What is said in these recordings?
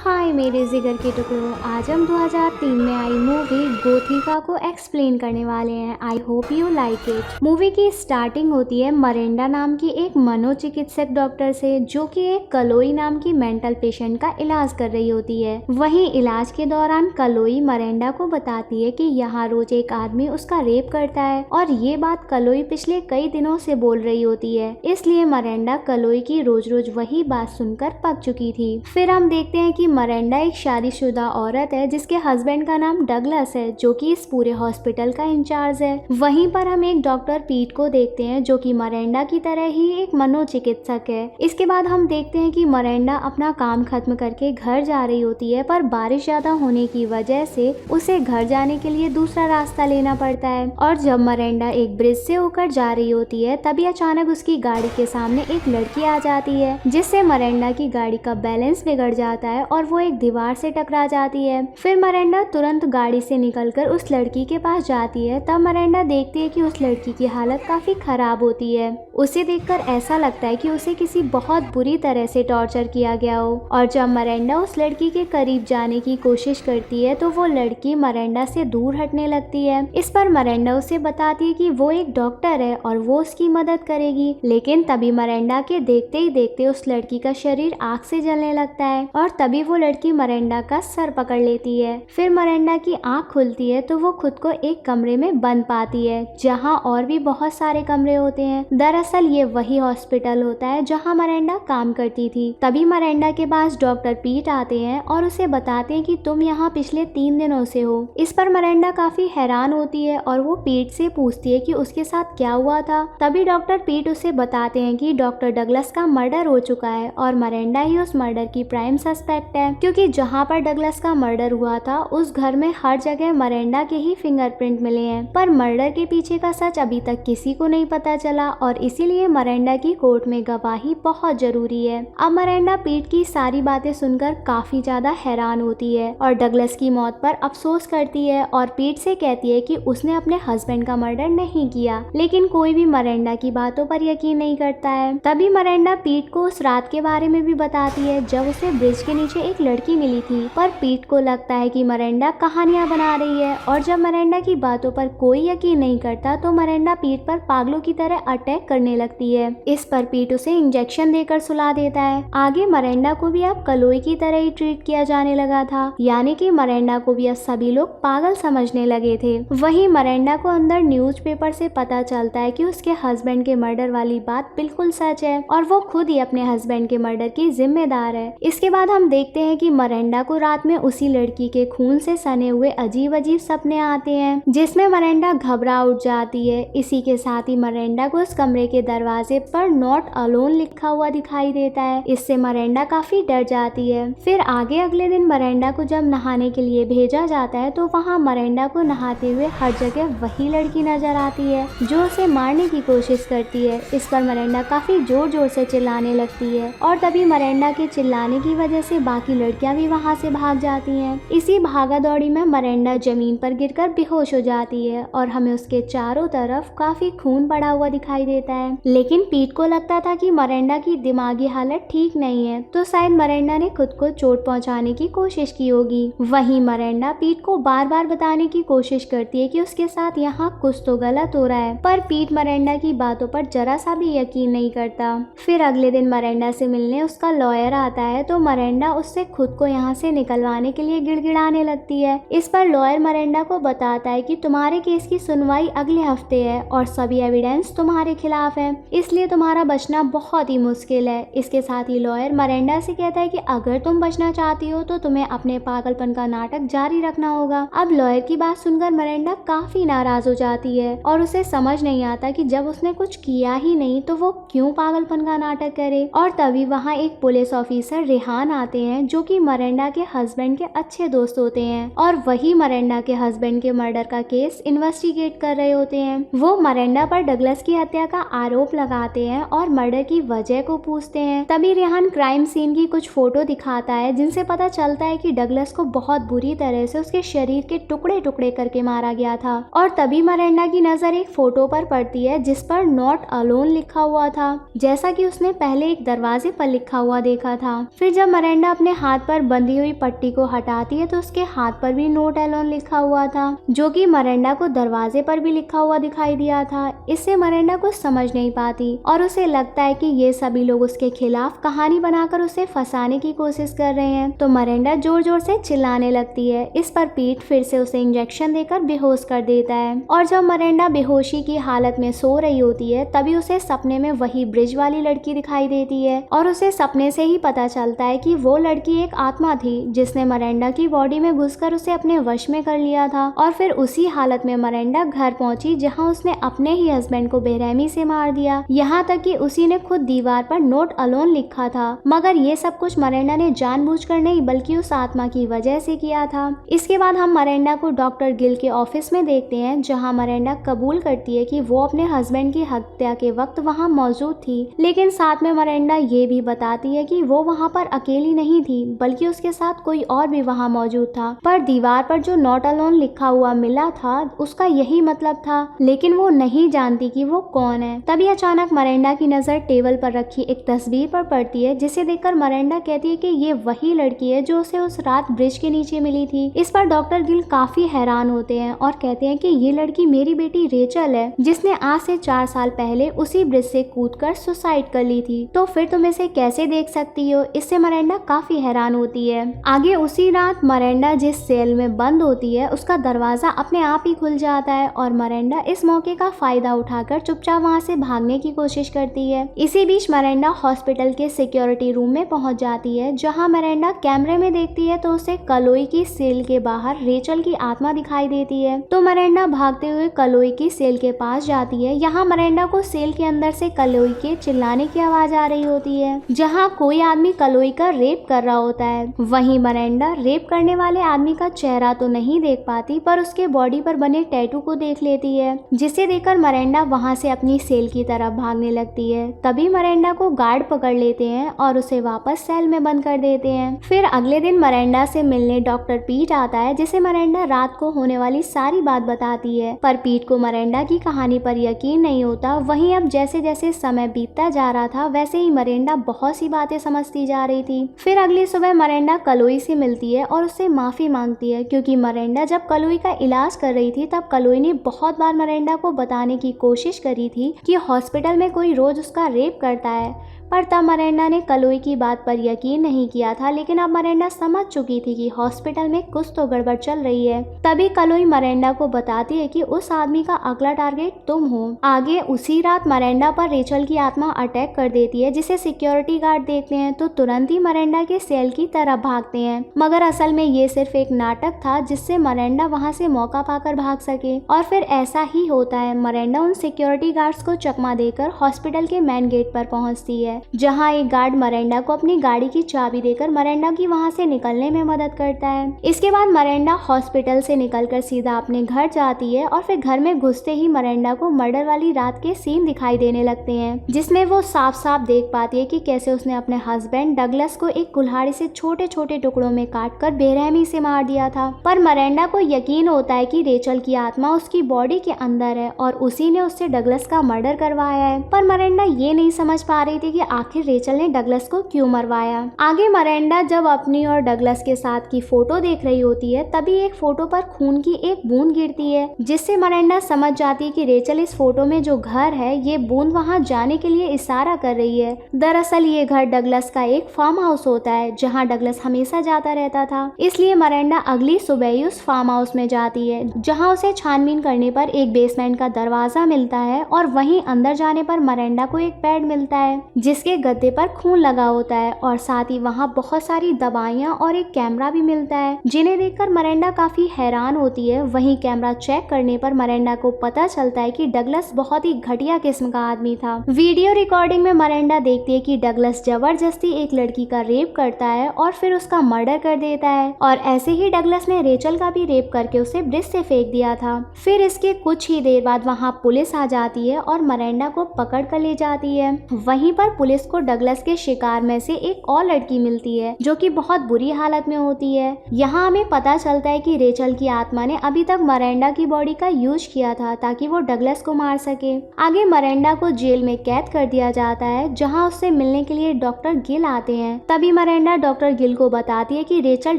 हाय मेरे जिगर के टुकड़ों, आज हम 2003 में आई मूवी गोथिका को एक्सप्लेन करने वाले हैं। I hope you like it. Movie की स्टार्टिंग होती है मरेंडा नाम की एक मनोचिकित्सक डॉक्टर से, जो कि एक कलोई नाम की मेंटल पेशेंट का इलाज कर रही होती है। वहीं इलाज के दौरान कलोई मरेंडा को बताती है कि यहाँ रोज एक आदमी उसका रेप करता है, और ये बात कलोई पिछले कई दिनों से बोल रही होती है। इसलिए मरेंडा कलोई की रोज रोज वही बात सुनकर पक चुकी थी। फिर हम देखते हैं कि मरेंडा एक शादीशुदा औरत है जिसके हस्बैंड का नाम डगलस है, जो कि इस पूरे हॉस्पिटल का इंचार्ज है। वहीं पर हम एक डॉक्टर पीट को देखते हैं, जो कि मरेंडा की तरह ही एक मनोचिकित्सक है। इसके बाद हम देखते हैं कि मरेंडा अपना काम खत्म करके घर जा रही होती है, पर बारिश ज्यादा होने की वजह से उसे घर जाने के लिए दूसरा रास्ता लेना पड़ता है। और जब मरेंडा एक ब्रिज से होकर जा रही होती है, तभी अचानक उसकी गाड़ी के सामने एक लड़की आ जाती है, जिससे मरेंडा की गाड़ी का बैलेंस बिगड़ जाता है और वो एक दीवार से टकरा जाती है। फिर मरेंडा तुरंत गाड़ी से निकलकर उस लड़की के पास जाती है। तब मरेंडा देखती है कि उस लड़की की हालत काफी खराब होती है। उसे देखकर ऐसा लगता है कि उसे किसी बहुत बुरी तरह से टॉर्चर किया गया हो। और जब मरेंडा उस लड़की के करीब जाने की कोशिश करती है, तो वो लड़की मरेंडा से दूर हटने लगती है। इस पर मरेंडा उसे बताती है कि वो एक डॉक्टर है और वो उसकी मदद करेगी। लेकिन तभी मरेंडा के देखते ही देखते उस लड़की का शरीर आग से जलने लगता है, और तभी वो लड़की मरेंडा का सर पकड़ लेती है। फिर मरेंडा की आंख खुलती है तो वो खुद को एक कमरे में बंद पाती है, जहां और भी बहुत सारे कमरे होते हैं। दरअसल ये वही हॉस्पिटल होता है जहां मरेंडा काम करती थी। तभी मरेंडा के पास डॉक्टर पीट आते हैं और उसे बताते हैं कि तुम यहाँ पिछले 3 दिनों से हो। इस पर मरेंडा काफी हैरान होती है और वो पीट से पूछती है कि उसके साथ क्या हुआ था। तभी डॉक्टर पीट उसे बताते हैं कि डॉक्टर डगलस का मर्डर हो चुका है और मरेंडा ही उस मर्डर की प्राइम सस्पेक्ट है, क्योंकि जहाँ पर डगलस का मर्डर हुआ था उस घर में हर जगह मरेंडा के ही फिंगरप्रिंट मिले हैं। पर मर्डर के पीछे का सच अभी तक किसी को नहीं पता चला, और इसीलिए मरेंडा की कोर्ट में गवाही बहुत जरूरी है। अब मरेंडा पीट की सारी बातें सुनकर काफी ज्यादा हैरान होती है और डगलस की मौत पर अफसोस करती है, और पीट से कहती है कि उसने अपने हस्बैंड का मर्डर नहीं किया। लेकिन कोई भी मरेंडा की बातों पर यकीन नहीं करता है। तभी मरेंडा पीट को उस रात के बारे में भी बताती है जब उसे ब्रिज के नीचे एक लड़की मिली थी। पर पीट को लगता है कि मरेंडा कहानियां बना रही है, और जब मरेंडा की बातों पर कोई यकीन नहीं करता तो मरेंडा पीट पर पागलों की तरह अटैक करने लगती है। इस पर पीट उसे इंजेक्शन देकर सुला देता है। आगे मरेंडा को भी अब कलोई की तरह ही ट्रीट किया जाने लगा था, यानी कि मरेंडा को भी अब सभी लोग पागल समझने लगे थे। वहीं मरेंडा को अंदर न्यूज़पेपर से पता चलता है कि उसके हस्बैंड के मर्डर वाली बात बिल्कुल सच है, और वो खुद ही अपने हस्बैंड के मर्डर की जिम्मेदार है। इसके बाद हम देखते हैं कि मरेंडा को रात में उसी लड़की के खून से सने हुए अजीब अजीब सपने आते हैं, जिसमें मरेंडा घबरा उठ जाती है। इसी के साथ ही मरेंडा को उस कमरे के दरवाजे पर नॉट अलोन लिखा हुआ दिखाई देता है। इससे मरेंडा काफी डर जाती है। फिर आगे अगले दिन मरेंडा को जब नहाने के लिए भेजा जाता है, तो वहाँ मरेंडा को नहाते हुए हर जगह वही लड़की नजर आती है जो उसे मारने की कोशिश करती है। इस पर मरेंडा काफी जोर जोर से चिल्लाने लगती है, और तभी मरेंडा के चिल्लाने की वजह से बाकी लड़कियां भी वहां से भाग जाती हैं। इसी भागा दौड़ी में मरेंडा जमीन पर गिरकर बेहोश हो जाती है, और हमें उसके चारों तरफ काफी खून पड़ा हुआ दिखाई देता है। लेकिन पीट को लगता था कि मरेंडा की दिमागी हालत ठीक नहीं है, तो शायद मरेंडा ने खुद को चोट पहुंचाने की कोशिश की होगी। वहीं मरेंडा पीट को बार बार बताने की कोशिश करती है कि उसके साथ यहाँ कुछ तो गलत हो रहा है, पर पीट मरेंडा की बातों पर जरा सा भी यकीन नहीं करता। फिर अगले दिन मरेंडा से मिलने उसका लॉयर आता है, तो मरेंडा उससे खुद को यहाँ से निकलवाने के लिए गिड़गिड़ाने लगती है। इस पर लॉयर मरेंडा को बताता है कि तुम्हारे केस की सुनवाई अगले हफ्ते है और सभी एविडेंस तुम्हारे खिलाफ है, इसलिए तुम्हारा बचना बहुत ही मुश्किल है। इसके साथ ही लॉयर मरेंडा से कहता है कि अगर तुम बचना चाहती हो तो तुम्हें अपने पागलपन का नाटक जारी रखना होगा। अब लॉयर की बात सुनकर मरेंडा काफी नाराज हो जाती है, और उसे समझ नहीं आता कि जब उसने कुछ किया ही नहीं तो वो क्यों पागलपन का नाटक करे। और तभी वहाँ एक पुलिस ऑफिसर रेहान आते हैं, जो कि मरेंडा के हस्बैंड के अच्छे दोस्त होते हैं, और वही मरेंडा के हस्बैंड के मर्डर का केस इन्वेस्टिगेट कर रहे होते हैं। वो मरेंडा पर डगलस की हत्या का आरोप लगाते हैं और मर्डर की वजह को पूछते हैं। तभी रेहान क्राइम सीन की कुछ फोटो दिखाता है, जिनसे पता चलता है कि डगलस को बहुत बुरी तरह से उसके शरीर के टुकड़े टुकड़े करके मारा गया था। और तभी मरेंडा की नजर एक फोटो पर पड़ती है जिस पर नॉट अलोन लिखा हुआ था, जैसा कि उसने पहले एक दरवाजे पर लिखा हुआ देखा था। फिर जब मरेंडा अपने हाथ हाथ पर बंधी हुई पट्टी को हटाती है तो उसके हाथ पर भी नोट एलोन लिखा हुआ था, जो कि मरेंडा को दरवाजे पर भी लिखा हुआ दिखाई दिया था। इससे मरेंडा कुछ समझ नहीं पाती और उसे लगता है कि ये सभी लोग उसके खिलाफ कहानी बनाकर उसे फंसाने की कोशिश कर रहे हैं। तो मरेंडा जोर जोर से चिल्लाने लगती है। इस पर पीट फिर से उसे इंजेक्शन देकर बेहोश कर देता है और जब मरेंडा बेहोशी की हालत में सो रही होती है तभी उसे सपने में वही ब्रिज वाली लड़की दिखाई देती है और उसे सपने से ही पता चलता है कि वो लड़की एक आत्मा थी जिसने मरेंडा की बॉडी में घुसकर उसे अपने वश में कर लिया था। और फिर उसी हालत में मरेंडा घर पहुंची जहां उसने अपने ही हस्बैंड को बेरहमी से मार दिया, यहाँ तक कि उसी ने खुद दीवार पर नोट अलोन लिखा था। मगर ये सब कुछ मरेंडा ने जानबूझकर नहीं बल्कि उस आत्मा की वजह से किया था। इसके बाद हम मरेंडा को डॉक्टर गिल के ऑफिस में देखते हैं जहाँ मरेंडा कबूल करती है कि वो अपने हस्बैंड की हत्या के वक्त वहाँ मौजूद थी, लेकिन साथ में मरेंडा ये भी बताती है कि वो वहाँ पर अकेली नहीं थी बल्कि उसके साथ कोई और भी वहाँ मौजूद था। पर दीवार पर जो नोट अलोन लिखा हुआ मिला था उसका यही मतलब था, लेकिन वो नहीं जानती कि वो कौन है। तभी अचानक मरेंडा की नजर टेबल पर रखी एक तस्वीर पर पड़ती है जिसे देखकर मरेंडा कहती है कि ये वही लड़की है जो उसे उस रात ब्रिज के नीचे मिली थी। इस पर डॉक्टर गिल काफी हैरान होते हैं और कहते हैं कि ये लड़की मेरी बेटी रेचल है जिसने आज से 4 साल पहले उसी ब्रिज से कूदकर सुसाइड कर ली थी। तो फिर तुम इसे कैसे देख सकती हो? इससे मरेंडा काफी हैरान होती है। आगे उसी रात मरेंडा जिस सेल में बंद होती है उसका दरवाजा अपने आप ही खुल जाता है और मरेंडा इस मौके का फायदा उठाकर चुपचाप वहां से भागने की कोशिश करती है। इसी बीच मरेंडा हॉस्पिटल के सिक्योरिटी रूम में पहुंच जाती है जहां मरेंडा कैमरे में देखती है तो उसे कलोई की सेल के बाहर रेचल की आत्मा दिखाई देती है। तो मरेंडा भागते हुए कलोई की सेल के पास जाती है। यहाँ मरेंडा को सेल के अंदर से कलोई के चिल्लाने की आवाज आ रही होती है जहाँ कोई आदमी कलोई का रेप कर रहा होता है। वहीं मरेंडा रेप करने वाले आदमी का चेहरा तो नहीं देख पाती पर उसके बॉडी पर बने टैटू को देख लेती है, जिसे देखकर मरेंडा वहां से अपनी सेल की तरफ भागने लगती है। तभी मरेंडा को गार्ड पकड़ लेते हैं और उसे वापस सेल में बंद कर देते हैं। फिर अगले दिन मरेंडा से मिलने डॉक्टर पीट आता है जिसे मरेंडा रात को होने वाली सारी बात बताती है, पर पीट को मरेंडा की कहानी पर यकीन नहीं होता। वहीं अब जैसे जैसे समय बीतता जा रहा था वैसे ही मरेंडा बहुत सी बातें समझती जा रही थी। फिर अगली सुबह मरेंडा कलोई से मिलती है और उससे माफी मांगती है क्योंकि मरेंडा जब कलोई का इलाज कर रही थी तब कलोई ने बहुत बार मरेंडा को बताने की कोशिश करी थी कि हॉस्पिटल में कोई रोज उसका रेप करता है, पर तब मरेंडा ने कलोई की बात पर यकीन नहीं किया था। लेकिन अब मरेंडा समझ चुकी थी कि हॉस्पिटल में कुछ तो गड़बड़ चल रही है। तभी कलोई मरेंडा को बताती है कि उस आदमी का अगला टारगेट तुम हो। आगे उसी रात मरेंडा पर रेचल की आत्मा अटैक कर देती है जिसे सिक्योरिटी गार्ड देखते हैं तो तुरंत ही मरेंडा के सेल की तरफ भागते हैं, मगर असल में ये सिर्फ एक नाटक था जिससे मरेंडा वहां से मौका पाकर भाग सके। और फिर ऐसा ही होता है। मरेंडा उन सिक्योरिटी गार्ड्स को चकमा देकर हॉस्पिटल के मेन गेट पर पहुंचती है जहां एक गार्ड मरेंडा को अपनी गाड़ी की चाबी देकर मरेंडा की वहां से निकलने में मदद करता है। इसके बाद मरेंडा हॉस्पिटल से निकलकर सीधा अपने घर जाती है और फिर घर में घुसते ही मरेंडा को मर्डर वाली रात के सीन दिखाई देने लगते हैं जिसमें वो साफ साफ देख पाती है कि कैसे उसने अपने हस्बैंड डगलस को एक कुल्हाड़ी से छोटे छोटे टुकड़ों में काटकर बेरहमी से मार दिया था। पर मरेंडा को यकीन होता है कि रेचल की आत्मा उसकी बॉडी के अंदर है और उसी ने उससे डगलस का मर्डर करवाया है। पर मरेंडा ये नहीं समझ पा रही थी कि आखिर रेचल ने डगलस को क्यों मरवाया। आगे मरेंडा जब अपनी और डगलस के साथ की फोटो देख रही होती है तभी एक फोटो पर खून की एक बूंद गिरती है जिससे मरेंडा समझ जाती है कि रेचल इस फोटो में जो घर है ये बूंद वहां जाने के लिए इशारा कर रही है। दरअसल ये घर डगलस का एक फार्म हाउस होता है जहाँ डगलस हमेशा जाता रहता था। इसलिए मरेंडा अगली सुबह ही उस फार्म हाउस में जाती है जहाँ उसे छानबीन करने पर एक बेसमेंट का दरवाजा मिलता है और वहीं अंदर जाने पर मरेंडा को एक बेड मिलता है जिसके गद्दे पर खून लगा होता है और साथ ही वहाँ बहुत सारी दवाइयाँ और एक कैमरा भी मिलता है जिन्हें देखकर मरेंडा काफी हैरान होती है। वहीं कैमरा चेक करने पर मरेंडा को पता चलता है कि डगलस बहुत ही घटिया किस्म का आदमी था। वीडियो रिकॉर्डिंग में मरेंडा देखती है कि डगलस जबरदस्ती एक लड़की का रेप करता है और फिर उसका मर्डर कर देता है और ऐसे ही डगलस ने रेचल का भी रेप करके उसे ब्रिज से फेंक दिया था। फिर इसके कुछ ही देर बाद वहाँ पुलिस आ जाती है और मरेंडा को पकड़ कर ले जाती है। वहीं पर पुलिस को डगलस के शिकार में से एक और लड़की मिलती है जो कि बहुत बुरी हालत में होती है। यहाँ हमें पता चलता है कि रेचल की आत्मा ने अभी तक मरेंडा की बॉडी का यूज किया था ताकि वो डगलस को मार सके। आगे मरेंडा को जेल में कैद कर दिया जाता है जहाँ उससे मिलने के लिए डॉक्टर गिल आते हैं। तभी मरेंडा डॉक्टर गिल को बताती है कि रेचल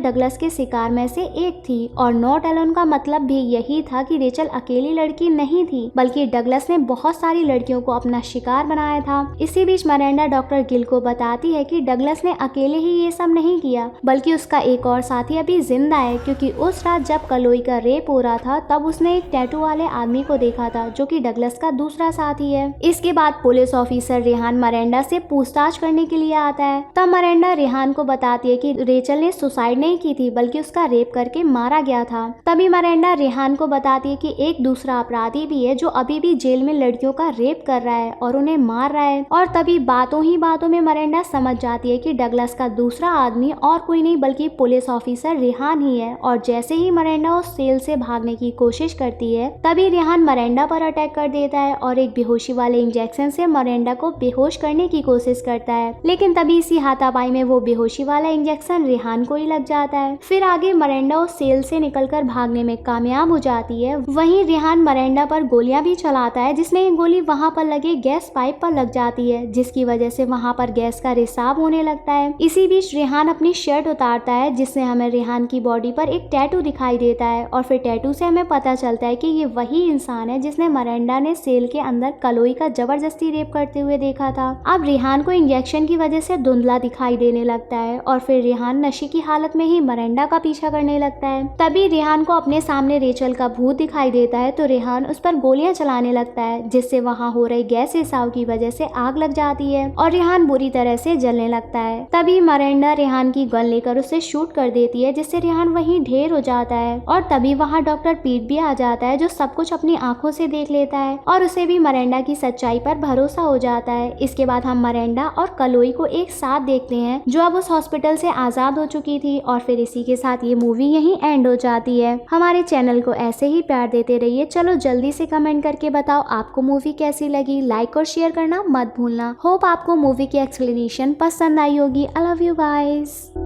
डगलस के शिकार में से एक थी और नॉट अलोन का मतलब भी यही था कि रेचल अकेली लड़की नहीं थी बल्कि डगलस ने बहुत सारी लड़कियों को अपना शिकार बनाया था। इसी बीच मरेंडा डॉक्टर गिल को बताती है कि डगलस ने अकेले ही ये सब नहीं किया बल्कि उसका एक और साथी अभी जिंदा है क्योंकि उस रात जब कलोई का रेप हो रहा था तब उसने एक टैटू वाले आदमी को देखा था जो कि डगलस का दूसरा साथी है। इसके बाद पुलिस ऑफिसर रेहान मरेंडा से पूछताछ करने के लिए आता है। तब मरेंडा रेहान को बताती है कि रेचल ने सुसाइड नहीं की थी बल्कि उसका रेप करके मारा गया था। तभी मरेंडा रेहान को बताती है कि एक दूसरा अपराधी भी है जो अभी भी जेल में लड़कियों का रेप कर रहा है और उन्हें मार रहा है। और तभी बातों ही बातों में मरेंडा समझ जाती है कि डगलस का दूसरा आदमी और कोई नहीं बल्कि पुलिस ऑफिसर रेहान ही है। और जैसे ही मरेंडा उस सेल से भागने की कोशिश करती है तभी रेहान मरेंडा पर अटैक कर देता है और एक बेहोशी वाले इंजेक्शन से मरेंडा को बेहोश करने की कोशिश करता है। लेकिन तभी इसी हाथापाई में वो बेहोशी वाला इंजेक्शन रेहान को ही लग जाता है। फिर आगे मरेंडा उस सेल से निकलकर भागने में कामयाब हो जाती है। वहीं रेहान मरेंडा पर गोलियां भी चलाता है जिसमें एक गोली वहां पर लगे गैस पाइप पर लग जाती है जिसकी वजह से वहां पर गैस का रिसाव होने लगता है। इसी बीच रेहान अपनी शर्ट उतारता है जिससे हमें रेहान की बॉडी पर एक टैटू दिखाई देता है और फिर टैटू से हमें पता चलता है कि ये वही इंसान है जिसने मरेंडा ने सेल के अंदर कलोई का जबरदस्ती रेप करते हुए देखा था। अब रेहान को इंजेक्शन की वजह से धुंधला दिखाई देने लगता है और फिर रेहान नशे की हालत में ही मरेंडा का पीछा करने लगता है। तभी रेहान को अपने सामने रेचल का भूत दिखाई देता है तो रेहान उस पर गोलियां चलाने लगता है जिससे वहां हो रही गैस रिसाव की वजह से आग लग जाती है और रेहान बुरी तरह से जलने लगता है। तभी मरेंडा रेहान की गन लेकर उसे शूट कर देती है जिससे रेहान वहीं ढेर हो जाता है। और तभी वहां डॉक्टर पीट भी आ जाता है जो सब कुछ अपनी आंखों से देख लेता है और उसे भी मरेंडा की सच्चाई पर भरोसा हो जाता है। इसके बाद हम मरेंडा और कलोई को एक साथ देखते हैं जो अब उस हॉस्पिटल से आजाद हो चुकी थी। और फिर इसी के साथ ये मूवी यहीं एंड हो जाती है। हमारे चैनल को ऐसे ही प्यार देते रहिए। चलो जल्दी से कमेंट करके बताओ आपको मूवी कैसी लगी। लाइक और शेयर करना मत भूलना। होप आपको मूवी की एक्सप्लेनेशन पसंद आई होगी। I love you guys.